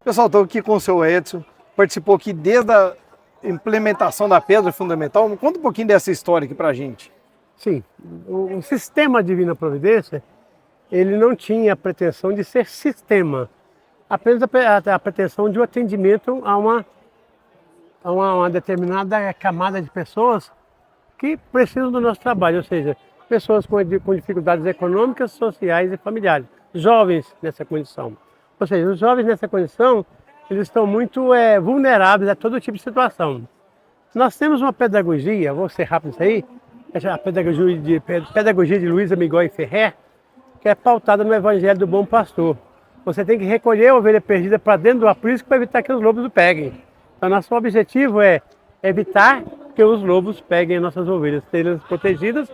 Pessoal, estou aqui com o seu Edson, participou aqui desde a implementação da pedra fundamental. Conta um pouquinho dessa história aqui pra gente. Sim, o sistema Divina Providência, ele não tinha a pretensão de ser sistema, apenas a pretensão de um atendimento a uma determinada camada de pessoas que precisam do nosso trabalho, ou seja, pessoas com dificuldades econômicas, sociais e familiares, jovens nessa condição. Ou seja, os jovens nessa condição, eles estão muito vulneráveis a todo tipo de situação. Nós temos uma pedagogia, vou ser rápido isso aí, a pedagogia de Luiz Amigói Ferrer, que é pautada no Evangelho do Bom Pastor. Você tem que recolher a ovelha perdida para dentro do aprisco para evitar que os lobos o peguem. Então, nosso objetivo é evitar que os lobos peguem as nossas ovelhas, tê-las protegidas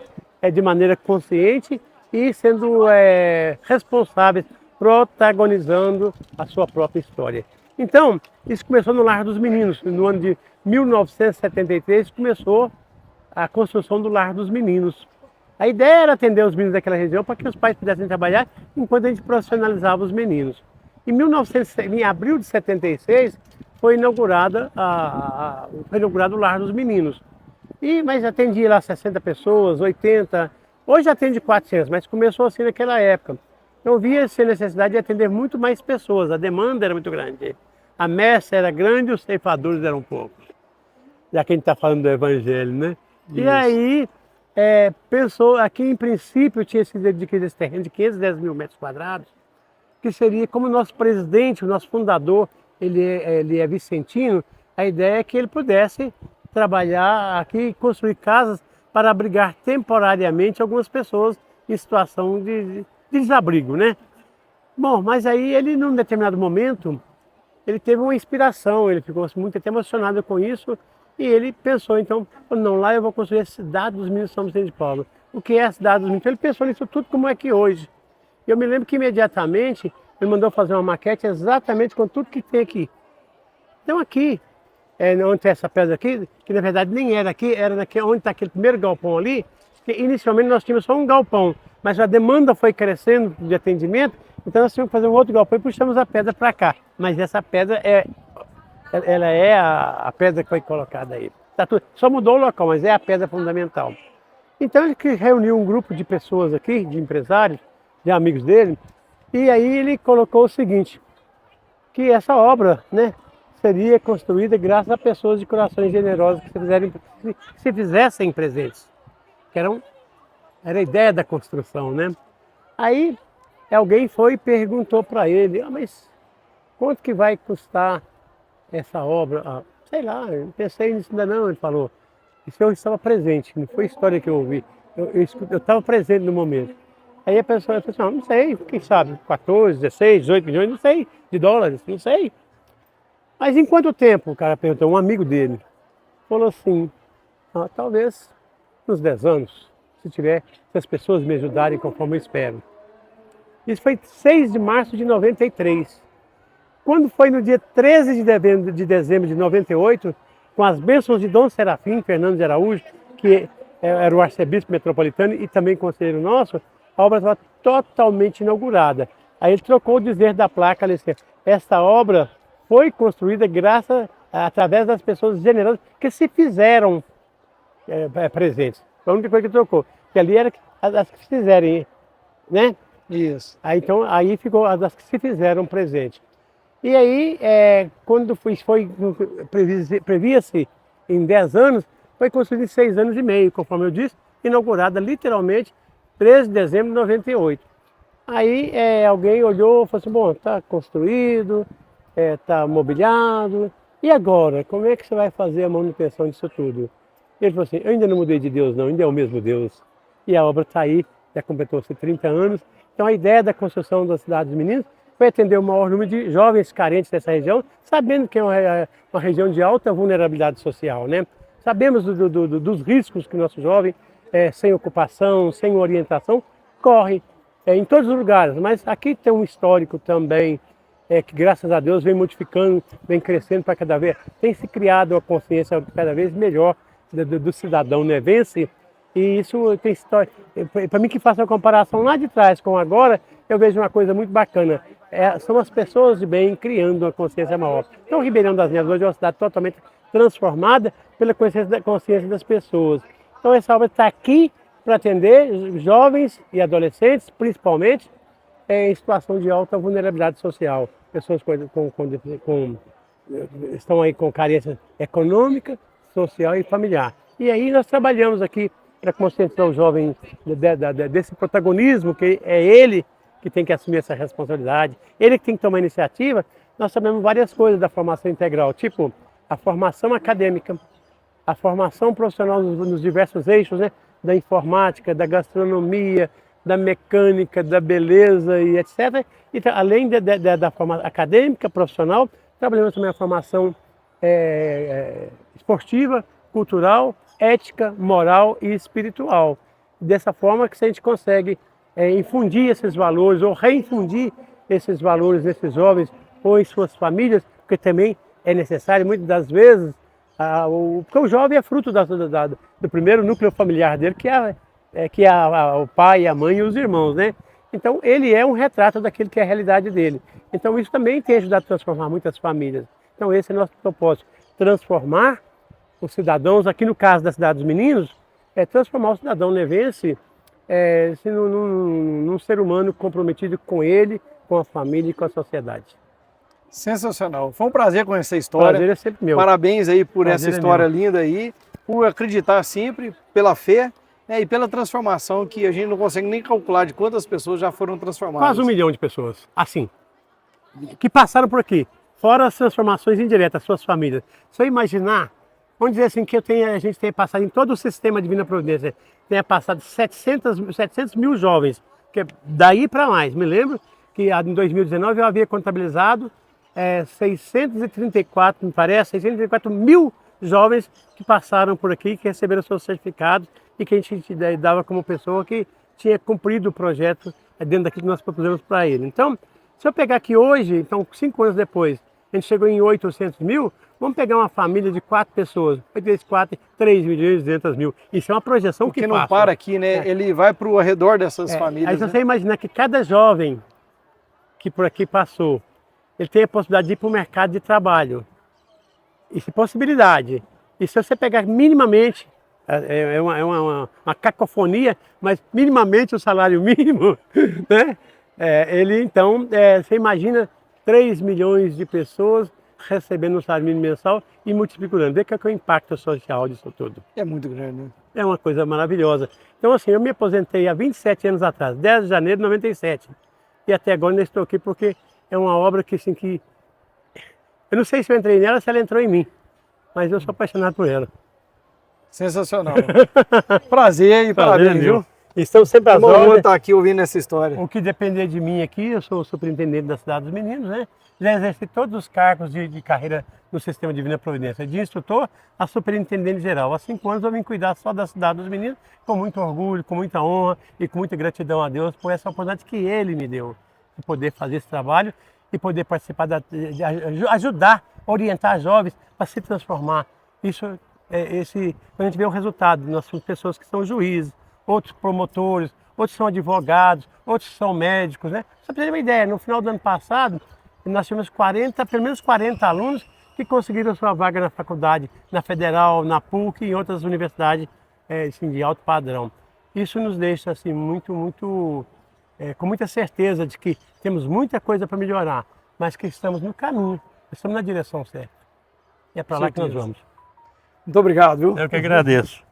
de maneira consciente e sendo responsáveis, protagonizando a sua própria história. Então, isso começou no Lar dos Meninos. No ano de 1973 começou a construção do Lar dos Meninos. A ideia era atender os meninos daquela região para que os pais pudessem trabalhar enquanto a gente profissionalizava os meninos. Em abril de 76 foi inaugurado o Lar dos Meninos. Mas atendia lá 60 pessoas, 80, hoje atende 400, mas começou assim naquela época. Eu via essa necessidade de atender muito mais pessoas, a demanda era muito grande. A messe era grande e os ceifadores eram poucos. Já que a gente está falando do Evangelho, né? Isso. E aí, pensou, aqui em princípio tinha sido adquirido esse terreno de 510 mil metros quadrados, que seria como o nosso presidente, o nosso fundador, ele é vicentino, a ideia é que ele pudesse trabalhar aqui e construir casas para abrigar temporariamente algumas pessoas em situação de desabrigo, né? Bom, mas aí ele, num determinado momento, ele teve uma inspiração, ele ficou muito até emocionado com isso e ele pensou, então, não, lá eu vou construir a cidade dos meninos de São Vicente de Paulo. O que é a cidade dos meninos? Então, ele pensou nisso tudo como é que hoje. Eu me lembro que imediatamente ele mandou fazer uma maquete exatamente com tudo que tem aqui. Então aqui, onde tem essa pedra aqui, que na verdade nem era aqui, era onde está aquele primeiro galpão ali, que inicialmente nós tínhamos só um galpão, mas a demanda foi crescendo de atendimento, então nós tínhamos que fazer um outro galpão e puxamos a pedra para cá. Mas essa pedra ela é a pedra que foi colocada aí. Tá tudo, só mudou o local, mas é a pedra fundamental. Então ele reuniu um grupo de pessoas aqui, de empresários, de amigos dele, e aí ele colocou o seguinte, que essa obra, né, seria construída graças a pessoas de corações generosos que se fizessem presentes, que era a ideia da construção, né? Aí alguém foi e perguntou para ele, mas quanto que vai custar essa obra? Sei lá, eu não pensei nisso ainda não, ele falou. Isso eu estava presente, não foi história que eu ouvi, eu estava presente no momento. Aí a pessoa falou assim, não sei, quem sabe, 14, 16, 18 milhões, não sei, de dólares, não sei. Mas em quanto tempo, o cara perguntou, um amigo dele, falou assim, talvez uns 10 anos, se as pessoas me ajudarem conforme eu espero. Isso foi 6 de março de 93. Quando foi no dia 13 de dezembro de 98, com as bênçãos de Dom Serafim Fernando de Araújo, que era o arcebispo metropolitano e também conselheiro nosso, a obra estava totalmente inaugurada. Aí ele trocou o dizer da placa, ali, esta obra foi construída através das pessoas generosas que se fizeram presentes. Foi a única coisa que trocou. Que ali era as que se fizerem, né? Isso. Aí ficou as que se fizeram presente. E aí, quando previa-se em 10 anos, foi construída em 6 anos e meio, conforme eu disse, inaugurada literalmente 13 de dezembro de 98. Aí alguém olhou e falou assim, bom, está construído, está mobiliado, e agora? Como é que você vai fazer a manutenção disso tudo? Ele falou assim, eu ainda não mudei de Deus não, ainda é o mesmo Deus. E a obra está aí, já completou-se 30 anos. Então a ideia da construção da Cidade dos Meninos foi atender o maior número de jovens carentes dessa região, sabendo que é uma região de alta vulnerabilidade social, né? Sabemos dos riscos que o nosso jovem, sem ocupação, sem orientação, corre em todos os lugares. Mas aqui tem um histórico também, que graças a Deus vem modificando, vem crescendo para cada vez, tem se criado uma consciência cada vez melhor do cidadão nevense, E isso tem história. Para mim que faço a comparação lá de trás com agora, eu vejo uma coisa muito bacana. São as pessoas de bem criando uma consciência maior. Então, Ribeirão das Neves hoje é uma cidade totalmente transformada pela consciência das pessoas. Então, essa obra está aqui para atender jovens e adolescentes, principalmente, em situação de alta vulnerabilidade social. Pessoas estão aí com carência econômica, social e familiar. E aí nós trabalhamos aqui para conscientizar o jovem desse protagonismo, que é ele que tem que assumir essa responsabilidade, ele que tem que tomar iniciativa. Nós sabemos várias coisas da formação integral, tipo a formação acadêmica, a formação profissional nos diversos eixos, né? Da informática, da gastronomia, da mecânica, da beleza e etc. E além da formação acadêmica, profissional, trabalhamos também a formação esportiva, cultural, ética, moral e espiritual. Dessa forma que a gente consegue infundir esses valores ou reinfundir esses valores nesses jovens ou em suas famílias, porque também é necessário, muitas das vezes, porque o jovem é fruto do primeiro núcleo familiar dele, que é o pai, a mãe e os irmãos, né? Então ele é um retrato daquilo que é a realidade dele. Então isso também tem ajudado a transformar muitas famílias. Então esse é o nosso propósito, transformar os cidadãos, aqui no caso da Cidade dos Meninos, transformar o cidadão nevense num ser humano comprometido com ele, com a família e com a sociedade. Sensacional. Foi um prazer conhecer a história. Prazer é sempre meu. Parabéns aí por essa história é linda aí, por acreditar sempre, pela fé, né, e pela transformação que a gente não consegue nem calcular de quantas pessoas já foram transformadas. Quase 1 milhão de pessoas, assim, que passaram por aqui, fora as transformações indiretas, suas famílias. Se eu imaginar, vamos dizer assim, que a gente tenha passado em todo o sistema Divina Providência, tenha passado 700 mil jovens, que daí para mais. Me lembro que em 2019 eu havia contabilizado 634, me parece, 634 mil jovens que passaram por aqui, que receberam seus certificados e que a gente dava como pessoa que tinha cumprido o projeto dentro daquilo que nós propusemos para ele. Então, se eu pegar aqui hoje, então 5 anos depois, a gente chegou em 800 mil, vamos pegar uma família de 4 pessoas, 8 vezes 4, 3 milhões e 200 mil. Isso é uma projeção que não para aqui, né? Ele vai para o arredor dessas famílias. Aí você imaginar que cada jovem que por aqui passou, ele tem a possibilidade de ir para o mercado de trabalho. Isso é possibilidade. E se você pegar minimamente, é uma cacofonia, mas minimamente o salário mínimo, né? Ele então, você imagina 3 milhões de pessoas recebendo um salário mínimo mensal e multiplicando. Vê que é o impacto social disso tudo. É muito grande, né? É uma coisa maravilhosa. Então assim, eu me aposentei há 27 anos atrás, 10 de janeiro de 97. E até agora ainda estou aqui porque é uma obra que, assim, que... Eu não sei se eu entrei nela ou se ela entrou em mim, mas eu sou apaixonado por ela. Sensacional. Prazer e parabéns, viu? Estão sempre às ordens. ordens. Estar aqui ouvindo essa história. O que depender de mim aqui, eu sou o superintendente da Cidade dos Meninos, né? Já exerci todos os cargos de carreira no Sistema Divina Providência, de instrutor a superintendente geral. Há 5 anos eu vim cuidar só da Cidade dos Meninos, com muito orgulho, com muita honra e com muita gratidão a Deus por essa oportunidade que Ele me deu de poder fazer esse trabalho e poder participar, de ajudar, orientar jovens para se transformar. Isso, quando a gente vê o resultado, nós somos pessoas que são juízes, outros promotores, outros são advogados, outros são médicos, né? Só para ter uma ideia, no final do ano passado, nós tivemos pelo menos 40 alunos que conseguiram sua vaga na faculdade, na Federal, na PUC e em outras universidades assim, de alto padrão. Isso nos deixa assim, com muita certeza de que temos muita coisa para melhorar, mas que estamos no caminho, estamos na direção certa. E é para lá que nós vamos. Muito obrigado, viu? Eu que agradeço.